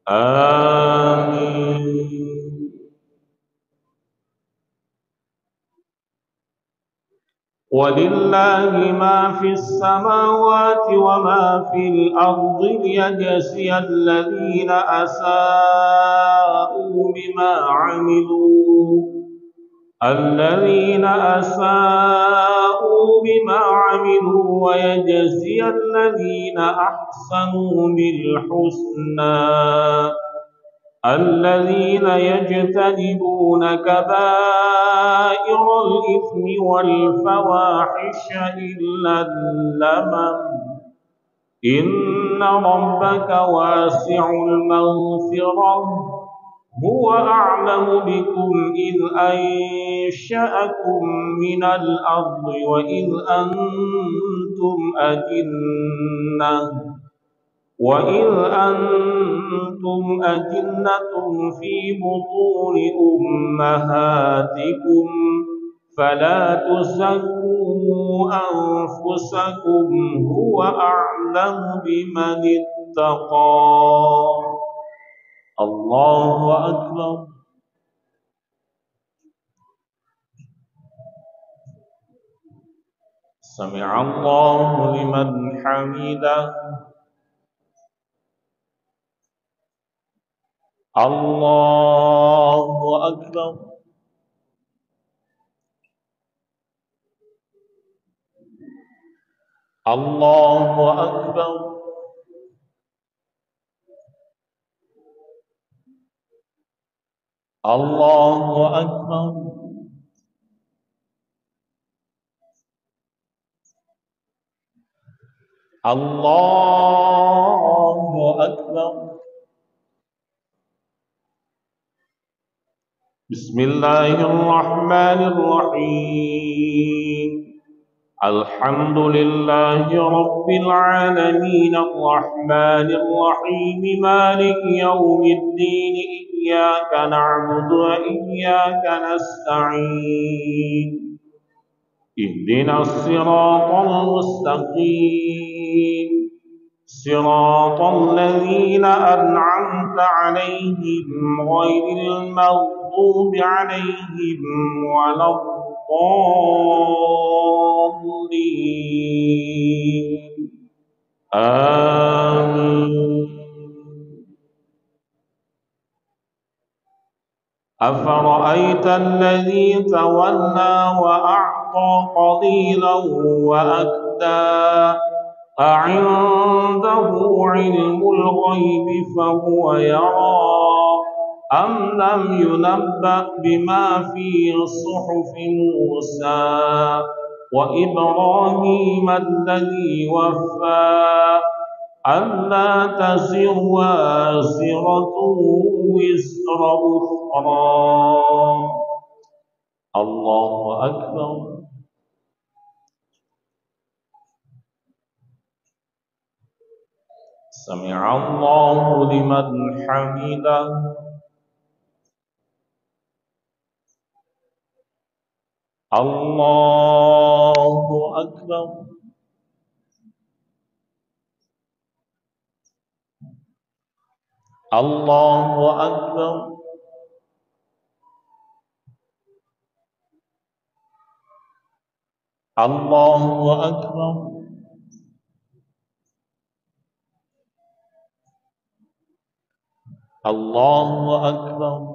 آمين. ولله ما في السماوات وما في الأرض ليجزي الذين أساءوا بما عملوا ويجزي الذين أحسنوا بالحسنى الذين يجتنبون كبائر الإثم والفواحش إلا اللمم إن ربك واسع المغفرة هو أعلم بكم إذ أنشأكم من الأرض وإذ أنتم أجنة في بطون أمهاتكم فلا تزكوا أنفسكم هو أعلم بمن اتقى. الله أكبر. سمع الله لمن حمده. الله أكبر. الله أكبر. الله أكبر. الله أكبر. بسم الله الرحمن الرحيم. الحمد لله رب العالمين الرحمن الرحيم مالك يوم الدين إياك نعبد وإياك نستعين اهدنا الصراط المستقيم صراط الذين أنعمت عليهم غير المغضوب عليهم ولا الضالين آمين. أفرأيت الذي تولى وأعطى قليلا وأكدى أعنده علم الغيب فهو يرى أم لم ينبأ بما في صحف موسى وإبراهيم الذي وفى ألا تزر وازرة وزر أخرى. الله أكبر. سمع الله لمن حمده. الله أكبر. الله أكبر. الله أكبر. الله أكبر.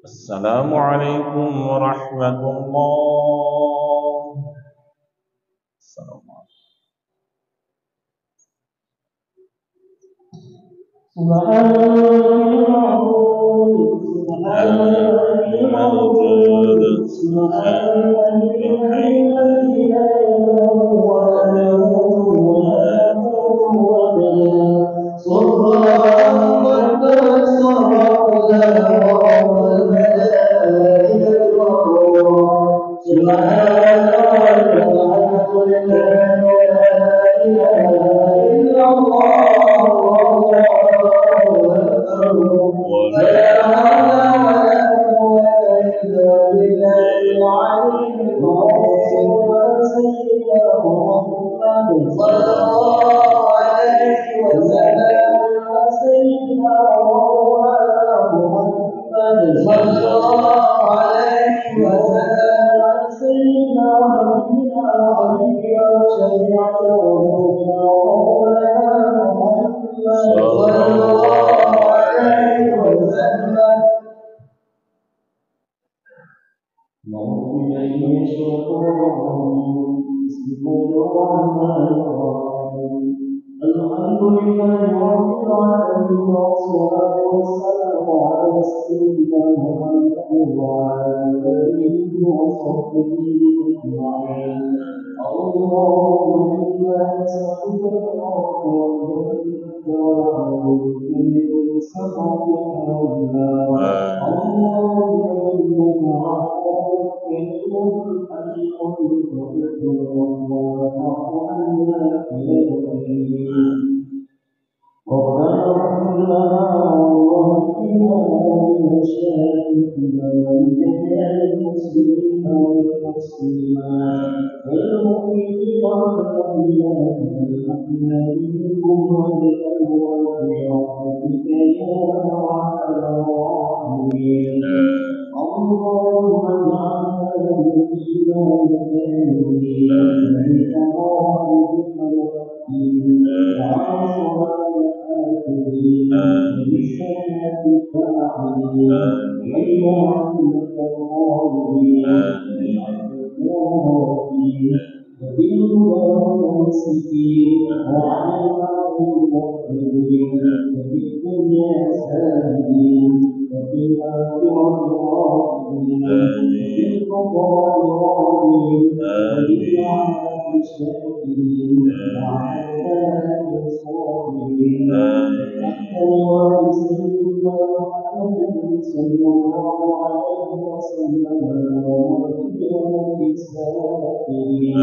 السلام عليكم ورحمة الله. السلام عليكم. سبحان المجيد سبحان الحي الذي لا يموت ولا يموت ولا يموت أبدا سبحان قدس ربنا والملائكة والروح سبحان والحمد لله ولا إله إلا الله الحمد لله رب العالمين والصلاة والسلام على سيدنا محمد وعلى آله وصحبه أجمعين. اللهم إنا نسألك العفو والجنة ونعوذ بك من سخطك والنار. اللهم إنك عفو كريم حليم تحب العفو فاعف عنا يا كريم. ربنا اغفر لنا ولوالدينا ولمشايخنا ولجميع المسلمين والمسلمات والمؤمنين والمؤمنات الأحياء منهم والأموات برحمتك يا أرحم الراحمين. اللهم اجعلنا من الإيمان الكاملين بقضائك والدين وعلى صلاة الآخرين وبالسنة الفاعلين وبرحمتك الراحمين وبالهدى والمسكين وعلى الأرض المؤمنين وفي الدنيا سالمين وفي الآخرة راحمين وفي القضاء راضين وبالعذاب شاكرين وعلى الآخرة صابرين تحت لواء سيدنا محمد صلى الله عليه وسلم ومغفرة السائلين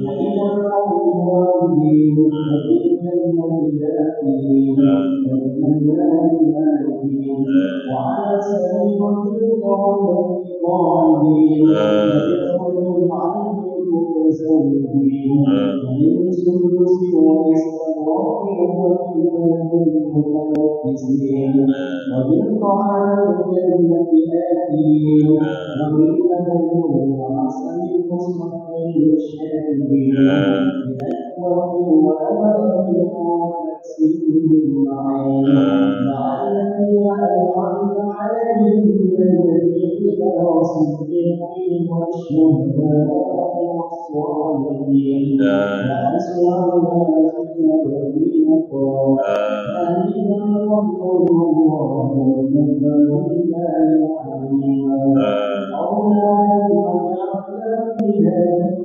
وإلى الأرض والدين وفي الجنة داخلين ومن النار آمنين وعلى سريرة الكرامة قاعدين وبخير عنه متزوجين ومن سندس واستبرق وإمام المتنفسين ومن طعام الجنة آكلين ومن لبن وعسل مصفى للشاربين بأكواب وأباريق وكأس من معين مع الذين أنعمت عليهم من النبيين والصديقين والشهداء والصالحين وحسن أولئك رفيقا ذلك الفضل الله وكفى بالله عليما. اللهم اجعلنا في هذه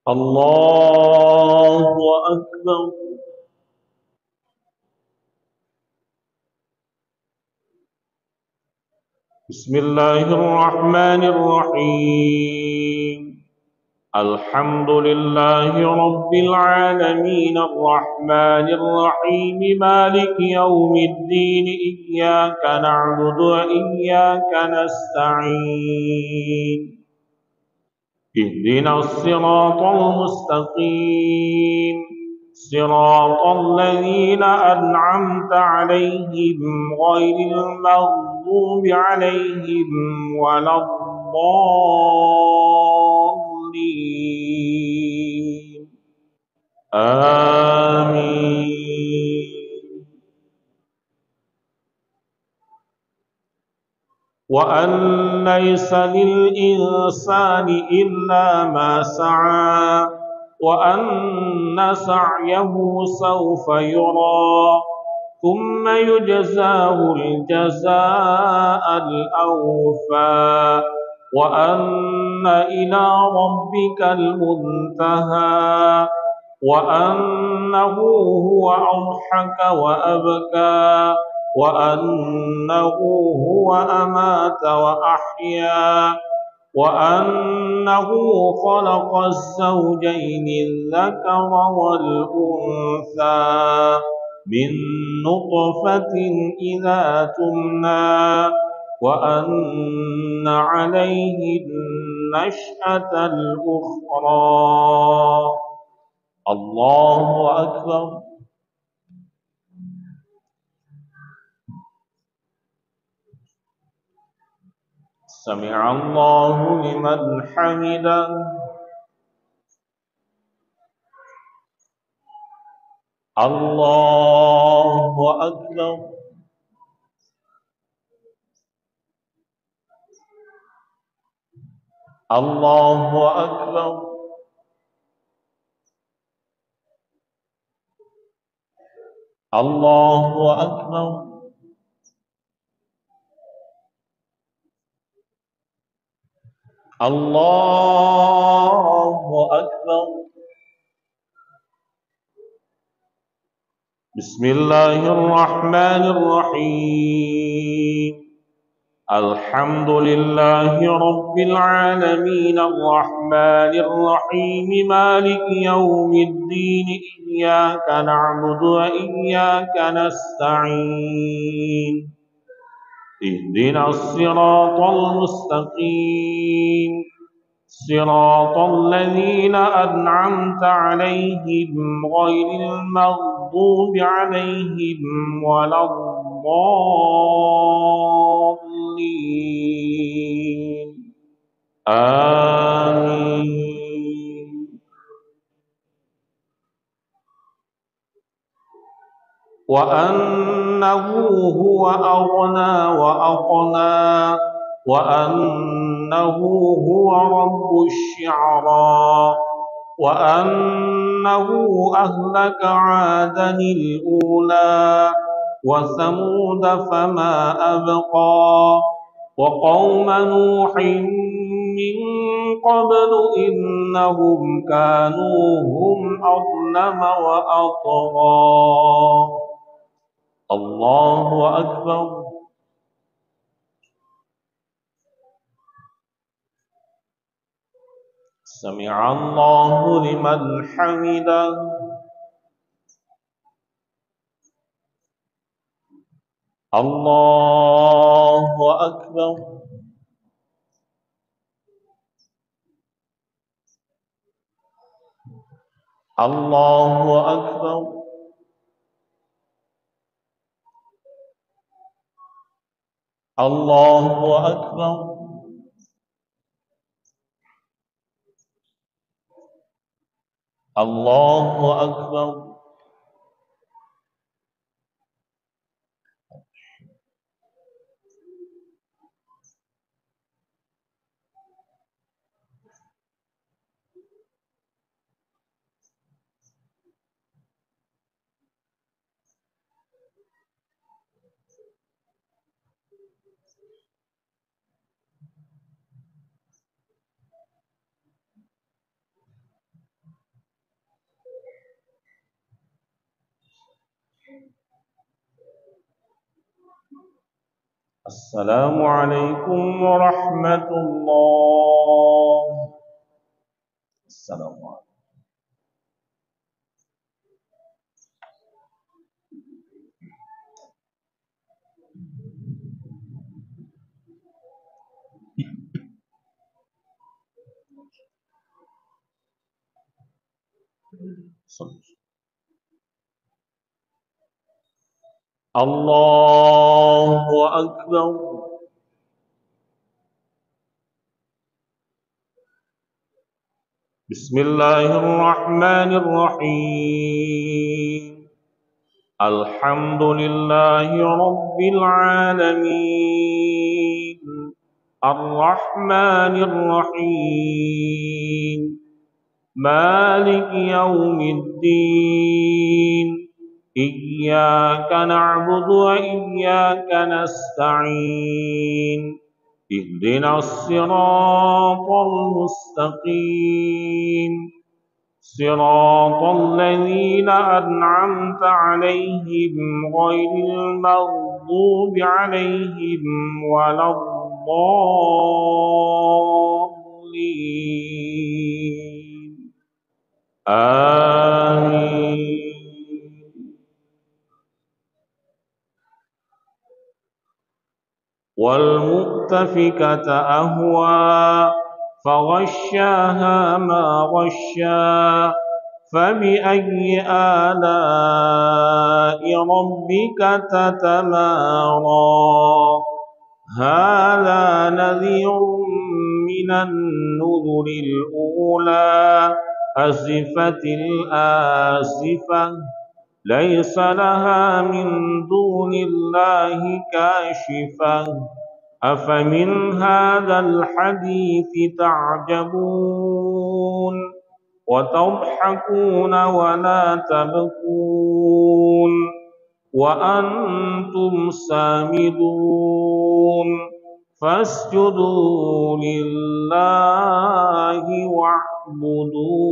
الله أكبر. بسم الله الرحمن الرحيم. الحمد لله رب العالمين الرحمن الرحيم مالك يوم الدين إياك نعبد وإياك نستعين اهدنا الصراط المستقيم صراط الذين أنعمت عليهم غير المغضوب عليهم ولا الضالين آمين. وأن ليس للإنسان إلا ما سعى وأن سعيه سوف يرى ثم يجزاه الجزاء الأوفى وأن إلى ربك المنتهى وأنه هو أضحك وأبكى وأنه هو أمات وأحيا وأنه خلق الزوجين الذكر والأنثى من نطفة إذا تمنى وأن عليه النشأة الأخرى. الله أكبر. سمع الله لمن حمده. الله أكبر. الله أكبر. الله أكبر. الله أكبر. بسم الله الرحمن الرحيم الحمد لله رب العالمين الرحمن الرحيم مالك يوم الدين إياك نعبد وإياك نستعين اهدنا الصراط المستقيم صراط الذين أنعمت عليهم غير المغضوب عليهم ولا الضالين آمين. وأنه هو أغنى وأقنى وأنه هو رب الشعرى وأنه أهلك عادا الأولى وثمود فما أبقى وقوم نوح من قبل إنهم كانوا هم أظلم وأطغى. الله أكبر. سمع الله لمن حمده. الله أكبر. الله أكبر. الله أكبر. الله أكبر. السلام عليكم ورحمة الله. السلام عليكم. الله أكبر. بسم الله الرحمن الرحيم الحمد لله رب العالمين الرحمن الرحيم مالك يوم الدين إياك نعبد وإياك نستعين اهدنا الصراط المستقيم صراط الذين أنعمت عليهم غير المغضوب عليهم ولا الضالين آمين. والمؤتفكة أهوى فغشاها ما غشا فبأي آلاء ربك تتمارى هذا نذير من النذر الأولى أزفت الآزفة ليس لها من دون الله كاشفة أفمن هذا الحديث تعجبون وتضحكون ولا تبكون وأنتم سامدون فاسجدوا لله واعبدوا.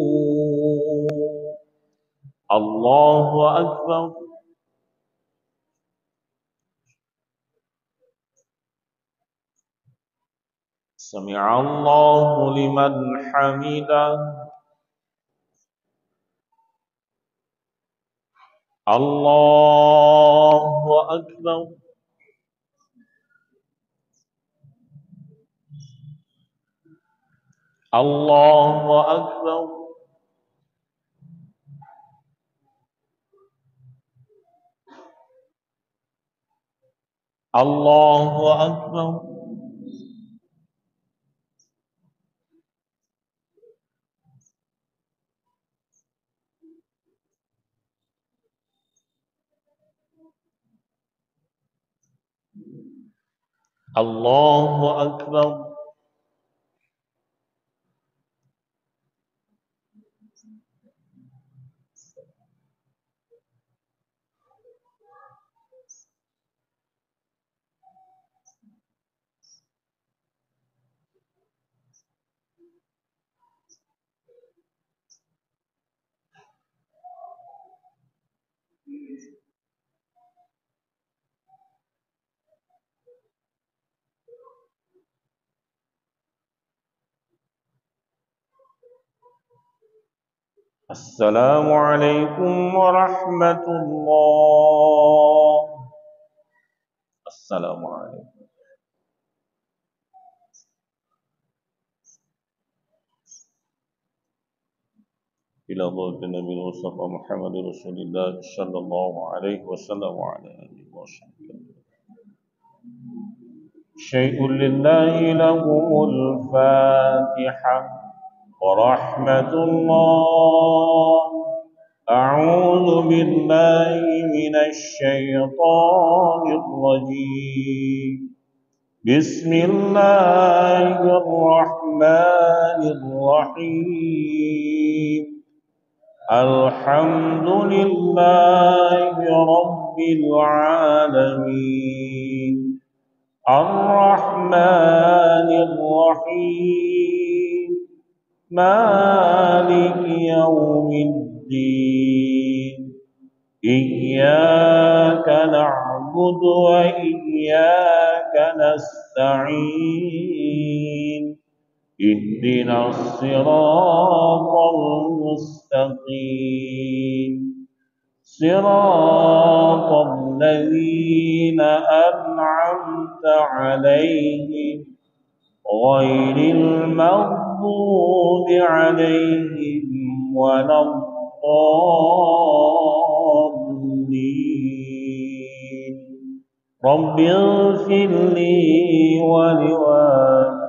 الله أكبر. سمع الله لمن حمده. الله أكبر. الله أكبر. الله أكبر. الله أكبر. السلام عليكم ورحمة الله. السلام عليكم. إلى ضوء النبي المصطفى محمد رسول الله صلى الله عليه وسلم وعلى آله وصحبه. شيء لله له الفاتحة ورحمة الله. أعوذ بالله من الشيطان الرجيم. بسم الله الرحمن الرحيم. الحمد لله رب العالمين. الرحمن الرحيم. مالك يوم الدين. إياك نعبد وإياك نستعين. اهدنا الصراط المستقيم. صراط الذين أنعمت عليهم غير المغضوب عليهم ولا الضالين. رب اغفر لي ولوالدي.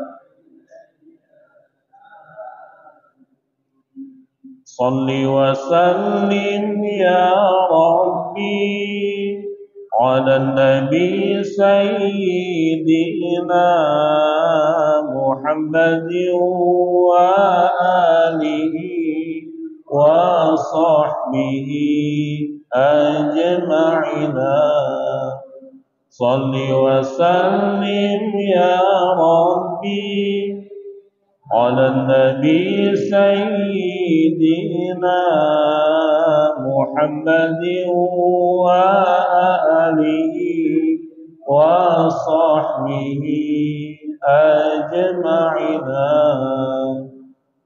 صل وسلم يا ربي على النبي سيدنا محمد وآله وصحبه أجمعين. صل وسلم يا ربي على النبي سيدنا محمد وآله وصحبه أجمعين.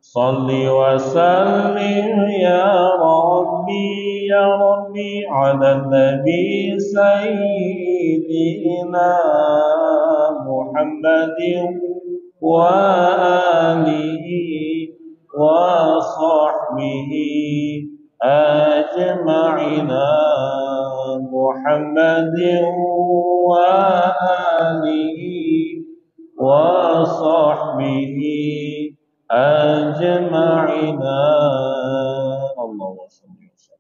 صل وسلم يا ربي على النبي سيدنا محمد وآله وصحبه أجمعين. محمد وآله وصحبه أجمعين. اللهم صل وسلم.